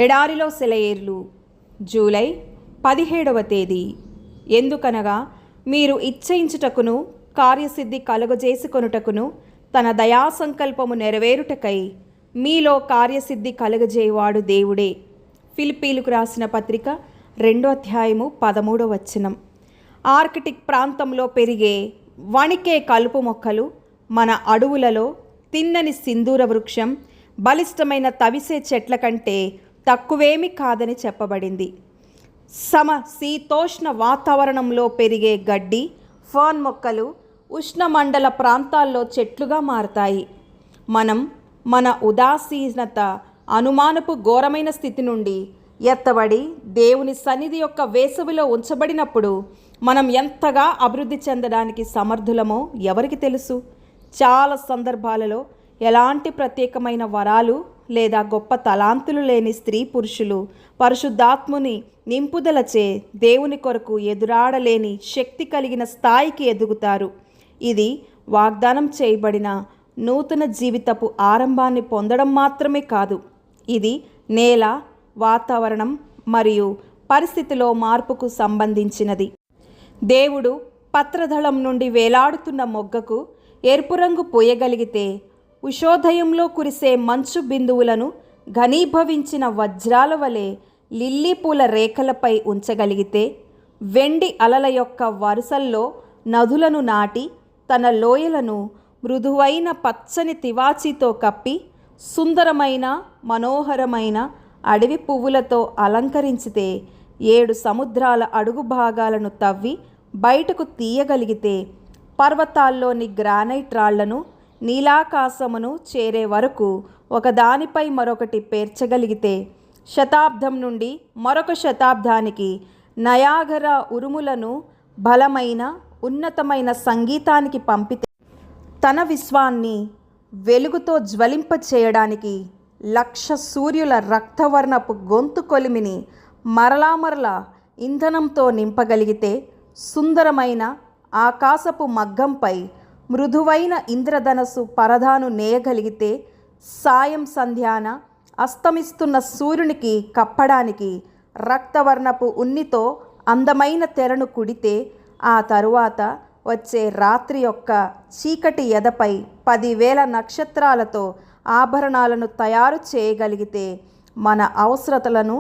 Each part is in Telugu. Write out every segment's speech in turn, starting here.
ఎడారిలో సెలయేర్లు జూలై 17వ తేదీ. ఎందుకనగా మీరు ఇచ్చయించుటకును కార్యసిద్ధి కలుగజేసుకొనుటకును తన దయాసంకల్పము నెరవేరుటకై మీలో కార్యసిద్ధి కలుగజేయవాడు దేవుడే. ఫిలిప్పీలకు రాసిన పత్రిక 2వ అధ్యాయము 13వ వచనం. ఆర్కిటిక్ ప్రాంతంలో పెరిగే వణికే కలుపు మొక్కలు మన అడవులలో తిన్నని సింధూర వృక్షం, బలిష్టమైన తవిసే చెట్ల కంటే తక్కువేమీ కాదని చెప్పబడింది. శీతోష్ణ వాతావరణంలో పెరిగే గడ్డి, ఫర్న్ మొక్కలు ఉష్ణమండల ప్రాంతాల్లో చెట్లుగా మారతాయి. మనం మన ఉదాసీనత, అనుమానపు ఘోరమైన స్థితి నుండి ఎత్తబడి దేవుని సన్నిధి యొక్క వేసవిలో ఉంచబడినప్పుడు మనం ఎంతగా అభివృద్ధి చెందడానికి సమర్థులమో ఎవరికి తెలుసు? చాలా సందర్భాలలో ఎలాంటి ప్రత్యేకమైన వరాలు లేదా గొప్ప తలాంతులు లేని స్త్రీ పురుషులు పరిశుద్ధాత్ముని నింపుదలచే దేవుని కొరకు ఎదురాడలేని శక్తి కలిగిన స్థాయికి ఎదుగుతారు. ఇది వాగ్దానం చేయబడిన నూతన జీవితపు ఆరంభాన్ని పొందడం మాత్రమే కాదు, ఇది నేల, వాతావరణం మరియు పరిస్థితిలో మార్పుకు సంబంధించినది. దేవుడు పత్రదళం నుండి వేలాడుతున్న మొగ్గకు ఎరుపు రంగు పూయగలిగితే, ఉషోదయంలో కురిసే మంచు బిందువులను ఘనీభవించిన వజ్రాల వలె లిల్లీ పూల రేఖలపై ఉంచగలిగితే, వెండి అలల యొక్క వరుసల్లో నదులను నాటి తన లోయలను మృదువైన పచ్చని తివాచీతో కప్పి సుందరమైన మనోహరమైన అడవి పువ్వులతో అలంకరించితే, 7 సముద్రాల అడుగు భాగాలను తవ్వి బయటకు తీయగలిగితే, పర్వతాల్లోని గ్రానైట్ రాళ్లను నీలాకాశమును చేరే వరకు ఒకదానిపై మరొకటి పేర్చగలిగితే, శతాబ్దం నుండి మరొక శతాబ్దానికి నయాగరా ఉరుములను బలమైన ఉన్నతమైన సంగీతానికి పంపితే, తన విశ్వాన్ని వెలుగుతో జ్వలింపచేయడానికి 1,00,000 సూర్యుల రక్తవర్ణపు గొంతు కొలిమిని మరలా ఇంధనంతో నింపగలిగితే, సుందరమైన ఆకాశపు మగ్గంపై మృదువైన ఇంద్రధనస్సు పరదాను నేయగలిగితే, సాయం సంధ్యాన అస్తమిస్తున్న సూర్యునికి కప్పడానికి రక్తవర్ణపు ఉన్నితో అందమైన తెరను కుడితే, ఆ తరువాత వచ్చే రాత్రి యొక్క చీకటి ఎదపై 10,000 నక్షత్రాలతో ఆభరణాలను తయారు చేయగలిగితే, మన అవసరతలను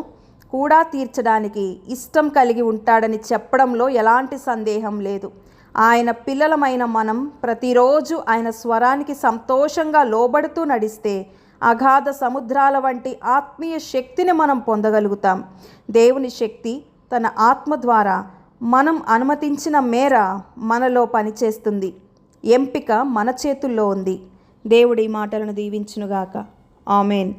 కూడా తీర్చడానికి ఇష్టం కలిగి ఉంటాడని చెప్పడంలో ఎలాంటి సందేహం లేదు. ఆయన పిల్లలమైన మనం ప్రతిరోజు ఆయన స్వరానికి సంతోషంగా లోబడుతూ నడిస్తే, అగాధ సముద్రాల వంటి ఆత్మీయ శక్తిని మనం పొందగలుగుతాం. దేవుని శక్తి తన ఆత్మ ద్వారా మనం అనుమతించిన మేర మనలో పనిచేస్తుంది. ఎంపిక మన చేతుల్లో ఉంది. దేవుడి మాటలను దీవించునుగాక. ఆమెన్.